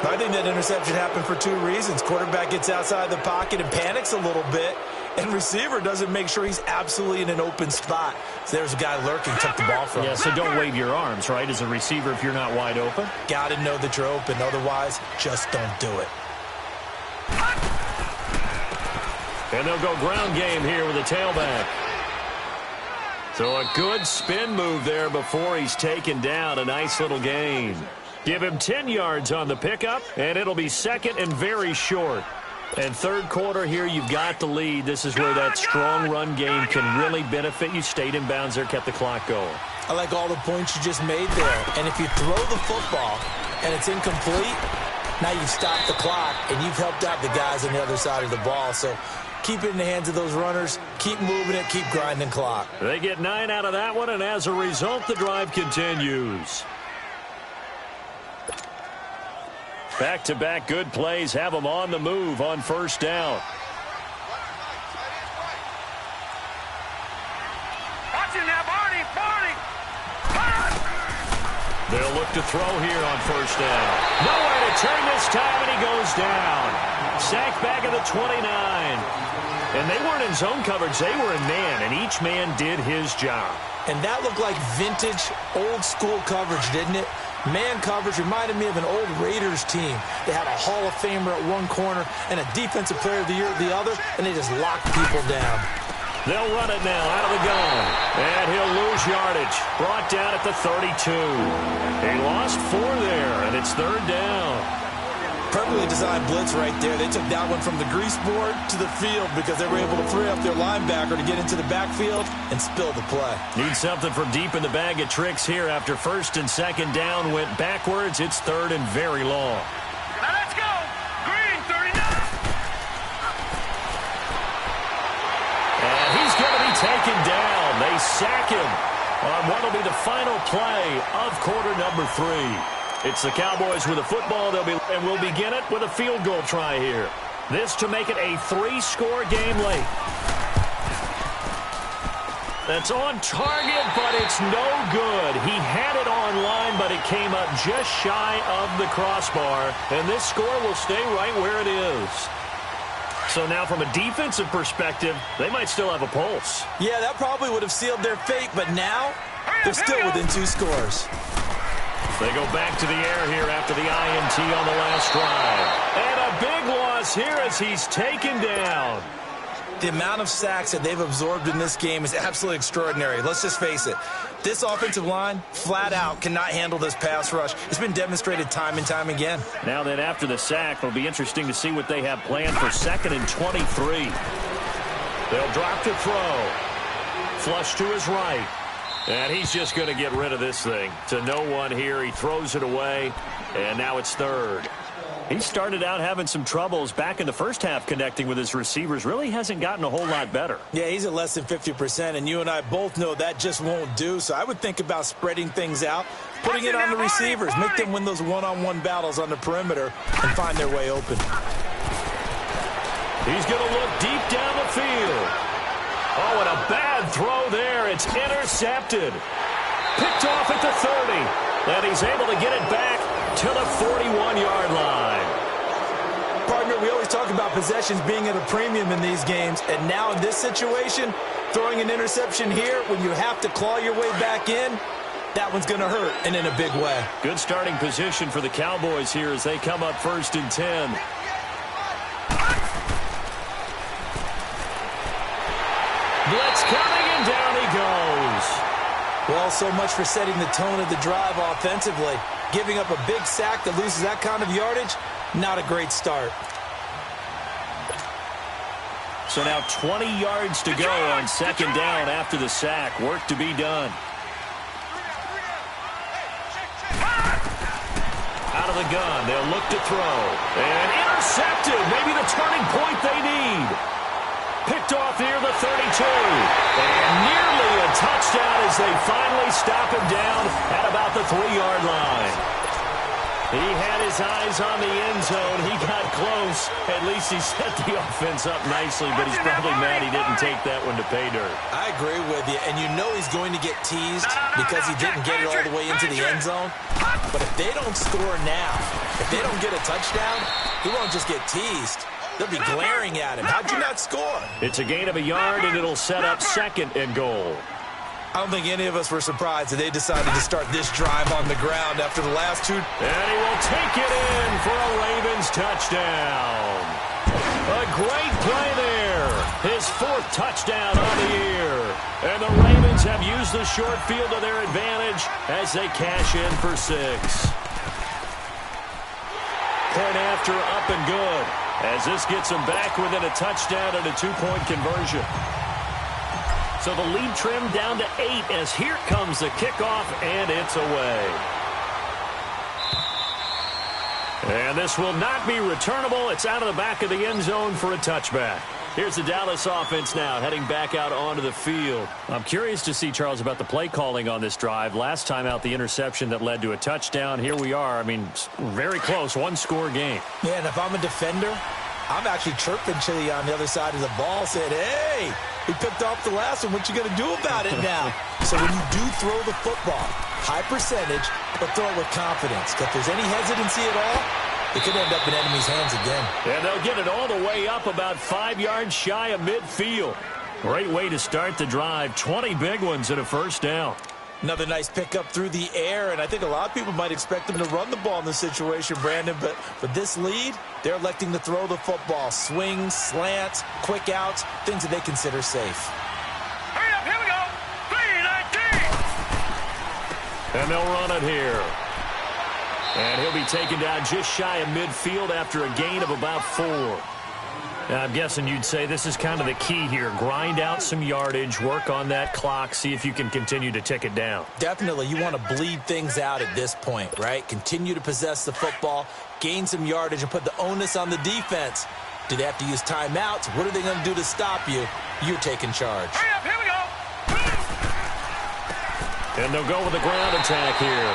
I think that interception happened for 2 reasons. Quarterback gets outside the pocket and panics a little bit, and receiver doesn't make sure he's absolutely in an open spot. So there's a guy lurking, took the ball from him. Yeah, so don't wave your arms, right, as a receiver if you're not wide open? Got to know that you're open. Otherwise, just don't do it. And they'll go ground game here with a tailback. So a good spin move there before he's taken down. A nice little gain. Give him 10 yards on the pickup, and it'll be 2nd and very short. And 3rd quarter here, you've got the lead. This is where that strong run game can really benefit you. Stayed in bounds there, kept the clock going. I like all the points you just made there. And if you throw the football, and it's incomplete. Now you've stopped the clock, and you've helped out the guys on the other side of the ball. So keep it in the hands of those runners. Keep moving it. Keep grinding clock. They get 9 out of that one, and as a result, the drive continues. Back-to-back good plays have them on the move on first down. Watching now, Barney. They'll look to throw here on first down. Nowhere to turn this time, and he goes down. Sacked back at the 29. And they weren't in zone coverage. They were in man, and each man did his job. And that looked like vintage, old-school coverage, didn't it? Man coverage reminded me of an old Raiders team. They had a Hall of Famer at one corner and a Defensive Player of the Year at the other, and they just locked people down. They'll run it now out of the gun. And he'll lose yardage. Brought down at the 32. He lost 4 there, and it's third down. Perfectly designed blitz right there. They took that one from the grease board to the field because they were able to free up their linebacker to get into the backfield and spill the play. Need something from deep in the bag of tricks here after first and second down went backwards. It's third and very long. Now let's go. Green 39. And he's going to be taken down. They sack him on what will be the final play of quarter number 3. It's the Cowboys with a football. And we'll begin it with a field goal try here. This to make it a 3-score game late. That's on target, but it's no good. He had it on line, but it came up just shy of the crossbar. And this score will stay right where it is. So now from a defensive perspective, they might still have a pulse. Yeah, that probably would have sealed their fate, but now they're still within 2 scores. They go back to the air here after the INT on the last drive. And a big loss here as he's taken down. The amount of sacks that they've absorbed in this game is absolutely extraordinary. Let's just face it. This offensive line, flat out, cannot handle this pass rush. It's been demonstrated time and time again. Now then, after the sack, it'll be interesting to see what they have planned for 2nd and 23. They'll drop to throw. Flush to his right. And he's just going to get rid of this thing. To no one here. He throws it away. And now it's third. He started out having some troubles back in the first half connecting with his receivers. Really hasn't gotten a whole lot better. Yeah, he's at less than 50%, and you and I both know that just won't do. So I would think about spreading things out, putting it on the receivers, make them win those one-on-one battles on the perimeter and find their way open. He's going to look deep down the field. Oh, and a bad throw there. It's intercepted. Picked off at the 30. And he's able to get it back to the 41-yard line. Partner, we always talk about possessions being at a premium in these games. And now in this situation, throwing an interception here when you have to claw your way back in, that one's going to hurt, and in a big way. Good starting position for the Cowboys here as they come up 1st and 10. Blitz coming, and down he goes. Well, so much for setting the tone of the drive offensively. Giving up a big sack that loses that kind of yardage, not a great start. So now 20 yards to go on 2nd down after the sack. Work to be done. Out of the gun, they'll look to throw. And intercepted, maybe the turning point they need. Picked off near the 32. And nearly a touchdown as they finally stop him down at about the 3-yard line. He had his eyes on the end zone. He got close. At least he set the offense up nicely, but he's probably mad he didn't take that one to pay dirt. I agree with you, and you know he's going to get teased because he didn't get it all the way into the end zone. But if they don't score now, if they don't get a touchdown, he won't just get teased. They'll be glaring at him. How'd you not score? It's a gain of a yard, and it'll set up 2nd and goal. I don't think any of us were surprised that they decided to start this drive on the ground after the last 2. And he will take it in for a Ravens touchdown. A great play there. His 4th touchdown on the year. And the Ravens have used the short field to their advantage as they cash in for 6. Point after up and good. As this gets them back within a touchdown and a 2-point conversion. So the lead trimmed down to 8 as here comes the kickoff, and it's away. And this will not be returnable. It's out of the back of the end zone for a touchback. Here's the Dallas offense now, heading back out onto the field. I'm curious to see, Charles, about the play calling on this drive. Last time out, the interception that led to a touchdown. Here we are. I mean, very close, one-score game. Man, if I'm a defender, I'm actually chirping Chili on the other side of the ball, saying, hey, we picked off the last one. What you going to do about it now? So when you do throw the football, high percentage, but throw it with confidence. If there's any hesitancy at all, it could end up in enemy's hands again. And they'll get it all the way up about 5 yards shy of midfield. Great way to start the drive. 20 big ones and a first down. Another nice pickup through the air, and I think a lot of people might expect them to run the ball in this situation, Brandon, but for this lead, they're electing to throw the football. Swings, slants, quick outs, things that they consider safe. Hurry up, here we go. 3-19. And they'll run it here. And he'll be taken down just shy of midfield after a gain of about 4. Now, I'm guessing you'd say this is kind of the key here. Grind out some yardage, work on that clock, see if you can continue to tick it down. Definitely. You want to bleed things out at this point, right? Continue to possess the football, gain some yardage, and put the onus on the defense. Do they have to use timeouts? What are they going to do to stop you? You're taking charge. Hurry up, here we go. And they'll go with the ground attack here.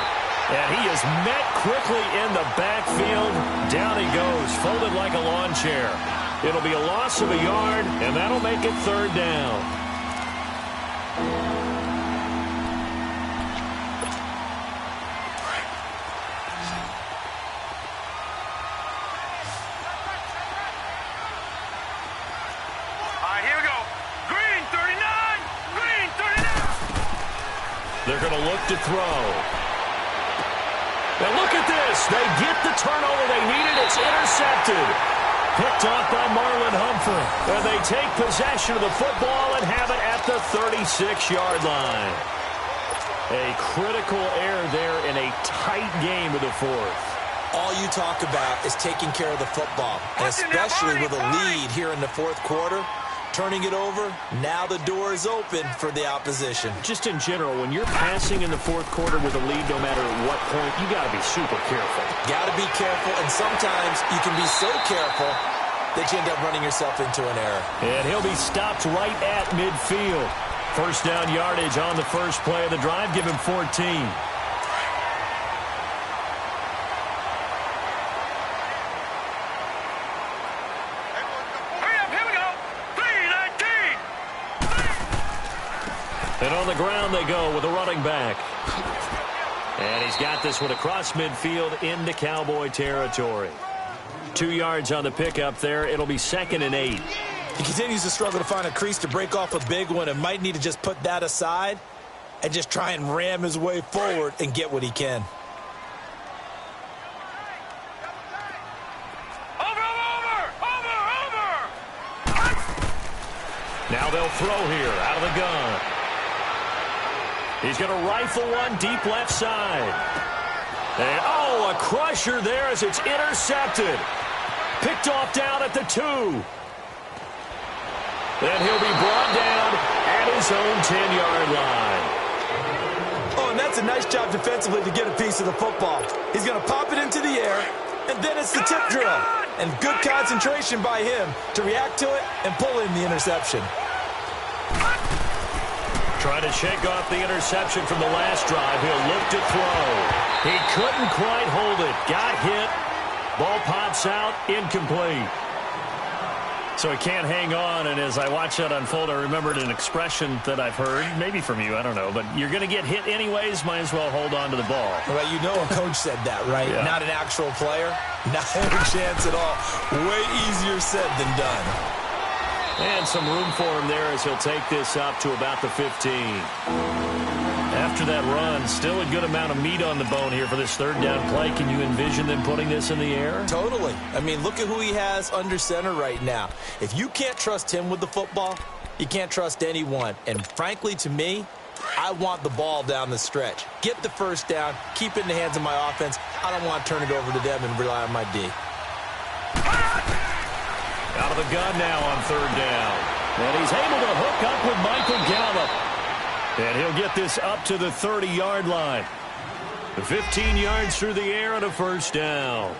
And he is met quickly in the backfield. Down he goes, folded like a lawn chair. It'll be a loss of a yard, and that'll make it third down. All right, here we go. Green 39. Green 39. They're going to look to throw. And look at this. They get the turnover they needed. It's intercepted. Picked off by Marlon Humphrey. And they take possession of the football and have it at the 36-yard line. A critical error there in a tight game of the fourth. All you talk about is taking care of the football, and especially with a lead here in the fourth quarter. Turning it over, now the door is open for the opposition. Just in general, when you're passing in the fourth quarter with a lead, no matter at what point, you got to be super careful. Got to be careful, and sometimes you can be so careful that you end up running yourself into an error. And he'll be stopped right at midfield. First down yardage on the first play of the drive. Give him 14. And on the ground they go with a running back. And he's got this one across midfield into Cowboy territory. 2 yards on the pickup there. It'll be 2nd and 8. He continues to struggle to find a crease to break off a big one and might need to just put that aside and just try and ram his way forward and get what he can. Over. Now they'll throw here out of the gun. He's going to rifle one deep left side. And, oh, a crusher there as it's intercepted. Picked off down at the 2. Then he'll be brought down at his own 10-yard line. Oh, and that's a nice job defensively to get a piece of the football. He's going to pop it into the air, and then it's the tip drill. And good concentration by him to react to it and pull in the interception. Trying to shake off the interception from the last drive. He'll look to throw. He couldn't quite hold it. Got hit. Ball pops out. Incomplete. So he can't hang on, and as I watch that unfold, I remembered an expression that I've heard, maybe from you, I don't know, but you're going to get hit anyways, might as well hold on to the ball. Well, you know a coach said that, right? Yeah. Not an actual player. Not a chance at all. Way easier said than done. And some room for him there as he'll take this up to about the 15. After that run, still a good amount of meat on the bone here for this third down play. Can you envision them putting this in the air? Totally. I mean, look at who he has under center right now. If you can't trust him with the football, you can't trust anyone. And frankly, to me, I want the ball down the stretch. Get the first down, keep it in the hands of my offense. I don't want to turn it over to them and rely on my D. Out of the gun now on third down. And he's able to hook up with Michael Gallup. And he'll get this up to the 30-yard line. 15 yards through the air and a first down.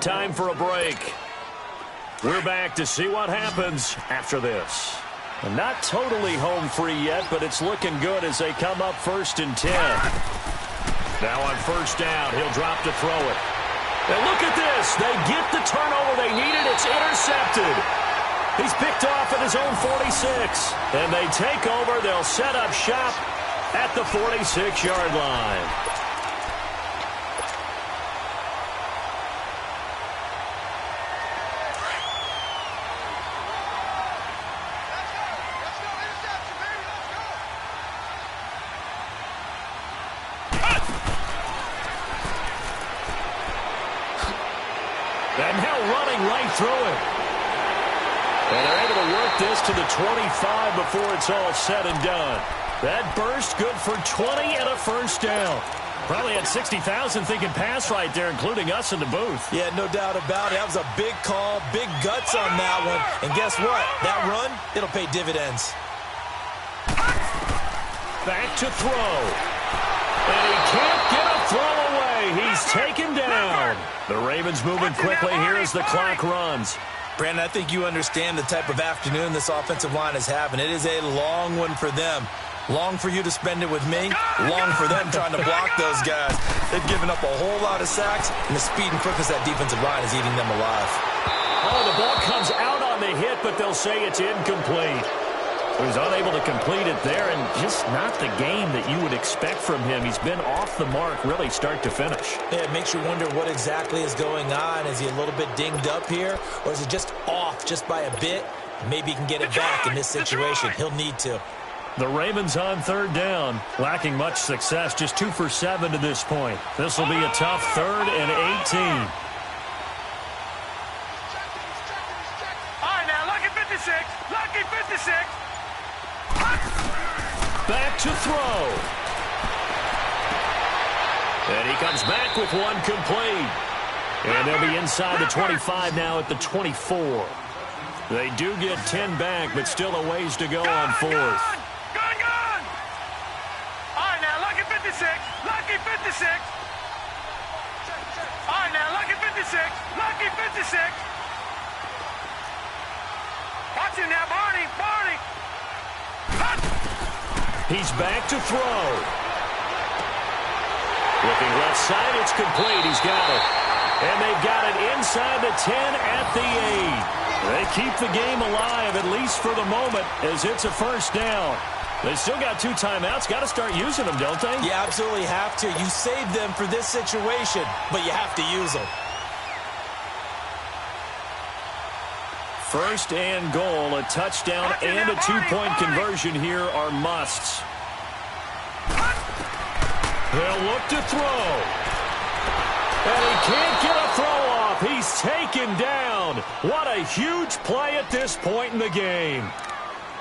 time for a break. We're back to see what happens after this. Not totally home free yet, but it's looking good as they come up 1st and 10. Now on 1st down, he'll drop to throw it. And look at this. They get the turnover they needed. It's intercepted. He's picked off at his own 46. And they take over. They'll set up shop at the 46-yard line. And now running right through it. And they're able to work this to the 25 before it's all said and done. That burst good for 20 and a 1st down. Probably had 60,000 thinking pass right there, including us in the booth. Yeah, no doubt about it. That was a big call, big guts on that one. And guess what? That run, it'll pay dividends. Back to throw. And he can't get a throw away. He's taken down. The Ravens moving quickly here as the clock runs. Brandon, I think you understand the type of afternoon this offensive line is having. It is a long one for them. Long for you to spend it with me. Long for them trying to block those guys. They've given up a whole lot of sacks, and the speed and quickness of that defensive line is eating them alive. Oh, the ball comes out on the hit, but they'll say it's incomplete. He was unable to complete it there, and just not the game that you would expect from him. He's been off the mark really start to finish. Yeah, it makes you wonder what exactly is going on. Is he a little bit dinged up here, or is it just off just by a bit? Maybe he can get it back in this situation. He'll need to. The Ravens on 3rd down, lacking much success, just 2 for 7 to this point. This will be a tough 3rd and 18. All right, now, lucky 56. Lucky 56. Back to throw. And he comes back with one complete. And they'll be inside the 25 now at the 24. They do get 10 back, but still a ways to go on 4th. Gun! All right, now, lucky 56. Lucky 56. All right, now, lucky 56. Lucky 56. Watch him now, Barney. He's back to throw. Looking left side, it's complete. He's got it. And they've got it inside the 10 at the 8. They keep the game alive, at least for the moment, as it's a 1st down. They still got 2 timeouts. Got to start using them, don't they? You absolutely have to. You save them for this situation, but you have to use them. 1st and goal, a touchdown and a 2-point conversion here are musts. They'll look to throw. And he can't get a throw off. He's taken down. What a huge play at this point in the game.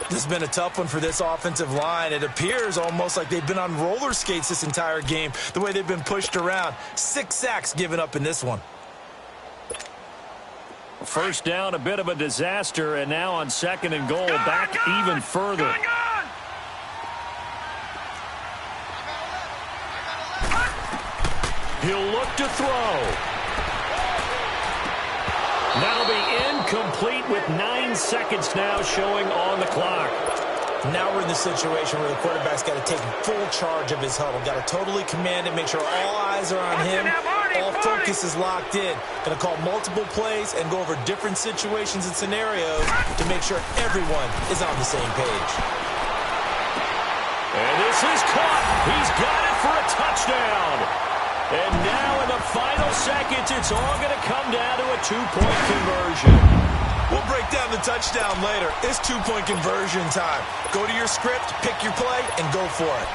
This has been a tough one for this offensive line. It appears almost like they've been on roller skates this entire game, the way they've been pushed around. 6 sacks given up in this one. 1st down, a bit of a disaster, and now on 2nd and goal, back even further. He'll look to throw. That'll be incomplete with 9 seconds now showing on the clock. Now we're in the situation where the quarterback's got to take full charge of his huddle. Got to totally command it, make sure all eyes are on him. All focus is locked in. Going to call multiple plays and go over different situations and scenarios to make sure everyone is on the same page. And this is caught. He's got it for a touchdown. And now in the final seconds, it's all going to come down to a 2-point conversion. We'll break down the touchdown later. It's 2-point conversion time. Go to your script, pick your play, and go for it.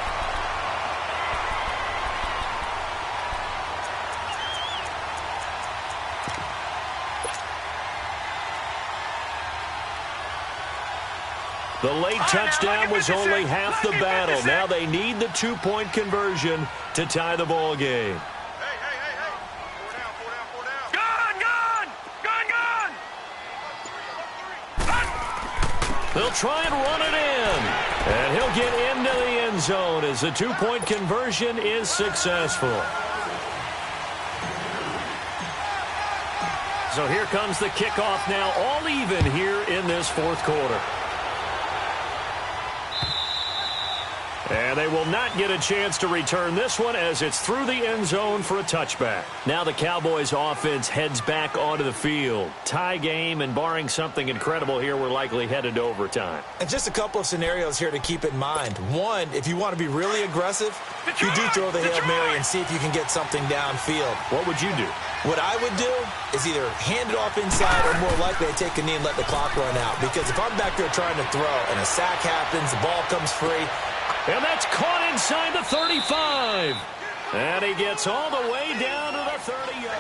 The late touchdown was only half the battle. Now they need the 2-point conversion to tie the ball game. Hey. 4 down. Gun! They'll try and run it in. And he'll get into the end zone as the 2-point conversion is successful. So here comes the kickoff now, all even here in this fourth quarter. And they will not get a chance to return this one as it's through the end zone for a touchback. Now the Cowboys offense heads back onto the field. Tie game, and barring something incredible here, we're likely headed to overtime. And just a couple of scenarios here to keep in mind. One, if you want to be really aggressive, you do throw the Hail Mary and see if you can get something downfield. What would you do? What I would do is either hand it off inside or more likely I take a knee and let the clock run out. Because if I'm back there trying to throw and a sack happens, the ball comes free. And that's caught inside the 35. And he gets all the way down to the 38.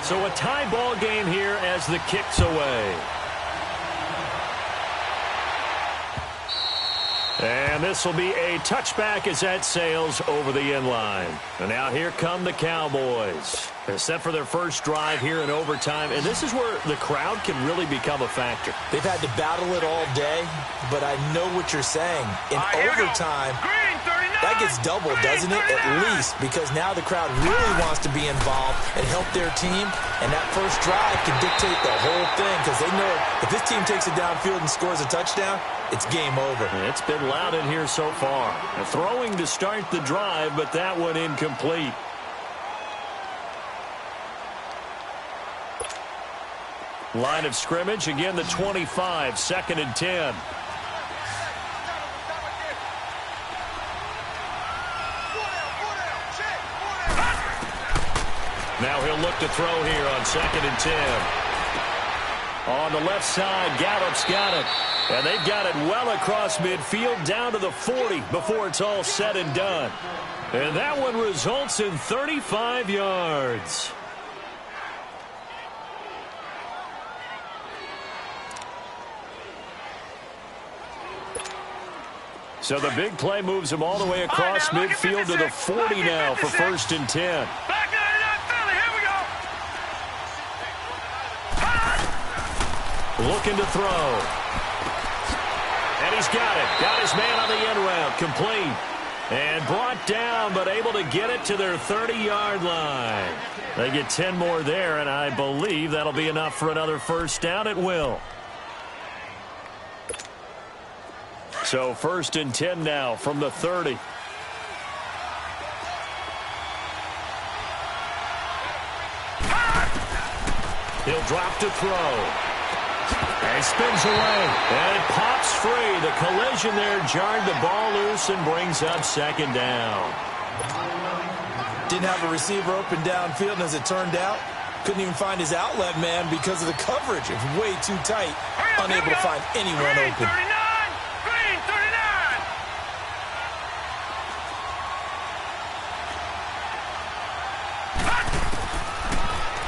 So a tie ball game here as the kick's away. And this will be a touchback as that sails over the end line. And now here come the Cowboys. They're set for their first drive here in overtime, and this is where the crowd can really become a factor. They've had to battle it all day, but I know what you're saying. In overtime, that gets doubled, doesn't it? At least, because now the crowd really wants to be involved and help their team, and that first drive can dictate the whole thing because they know if this team takes it downfield and scores a touchdown, it's game over. It's been loud in here so far. Throwing to start the drive, but that one incomplete. Line of scrimmage, again the 25, 2nd and 10. Now he'll look to throw here on 2nd and 10. On the left side, Gallup's got it. And they've got it well across midfield down to the 40 before it's all said and done. And that one results in 35 yards. So the big play moves him all the way across midfield to the 40 now for 1st and 10. Looking to throw. And he's got it. Got his man on the end route. Complete. And brought down, but able to get it to their 30-yard line. They get 10 more there, and I believe that'll be enough for another first down. It will. So 1st and 10 now from the 30. He'll drop to throw. And spins away. And it pops free. The collision there jarred the ball loose and brings up 2nd down. Didn't have a receiver open downfield, and as it turned out, couldn't even find his outlet man because of the coverage. It was way too tight. Unable to find anyone open.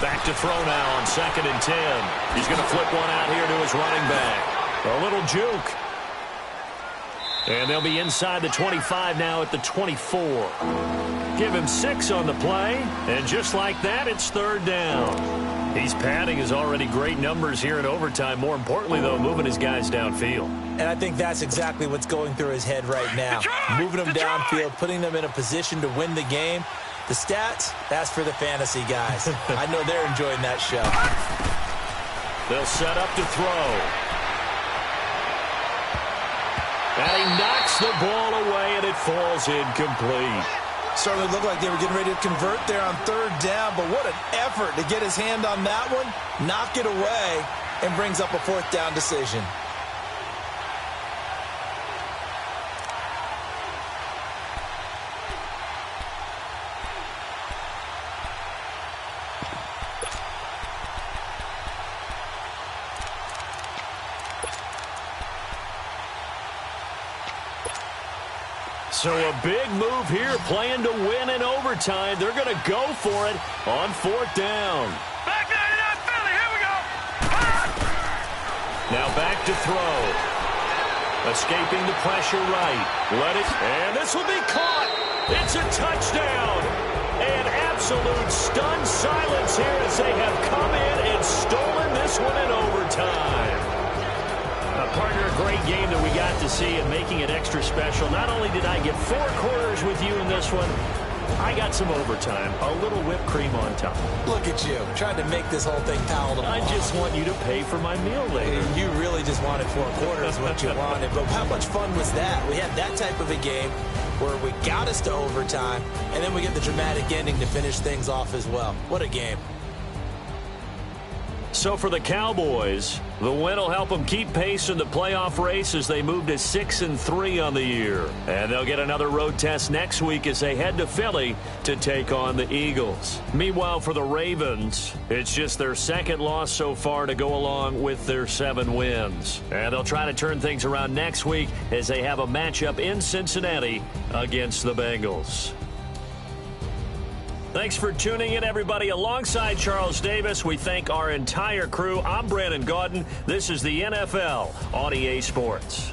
Back to throw now on 2nd and 10. He's going to flip one out here to his running back. A little juke. And they'll be inside the 25 now at the 24. Give him 6 on the play. And just like that, it's 3rd down. He's padding his already great numbers here in overtime. More importantly, though, moving his guys downfield. And I think that's exactly what's going through his head right now. Moving them downfield, putting them in a position to win the game. The stats, that's for the fantasy guys. I know they're enjoying that show. They'll set up to throw. And he knocks the ball away, and it falls incomplete. Certainly looked like they were getting ready to convert there on 3rd down, but what an effort to get his hand on that one, knock it away, and brings up a 4th down decision. So a big move here, playing to win in overtime. They're going to go for it on 4th down. Back 99 Philly, here we go. Now back to throw. Escaping the pressure right. Let it, and this will be caught. It's a touchdown. And absolute stunned silence here as they have come in and stolen this one in overtime. Partner, a great game that we got to see and making it extra special. Not only did I get 4 quarters with you in this one, I got some overtime, a little whipped cream on top. Look at you, trying to make this whole thing palatable. I just want you to pay for my meal later. You really just wanted 4 quarters, what you wanted. But how much fun was that? We had that type of a game where we got us to overtime, and then we get the dramatic ending to finish things off as well. What a game. So for the Cowboys, the win will help them keep pace in the playoff race as they move to 6-3 on the year. And they'll get another road test next week as they head to Philly to take on the Eagles. Meanwhile, for the Ravens, it's just their 2nd loss so far to go along with their 7 wins. And they'll try to turn things around next week as they have a matchup in Cincinnati against the Bengals. Thanks for tuning in, everybody. Alongside Charles Davis, we thank our entire crew. I'm Brandon Gaudin. This is the NFL on EA Sports.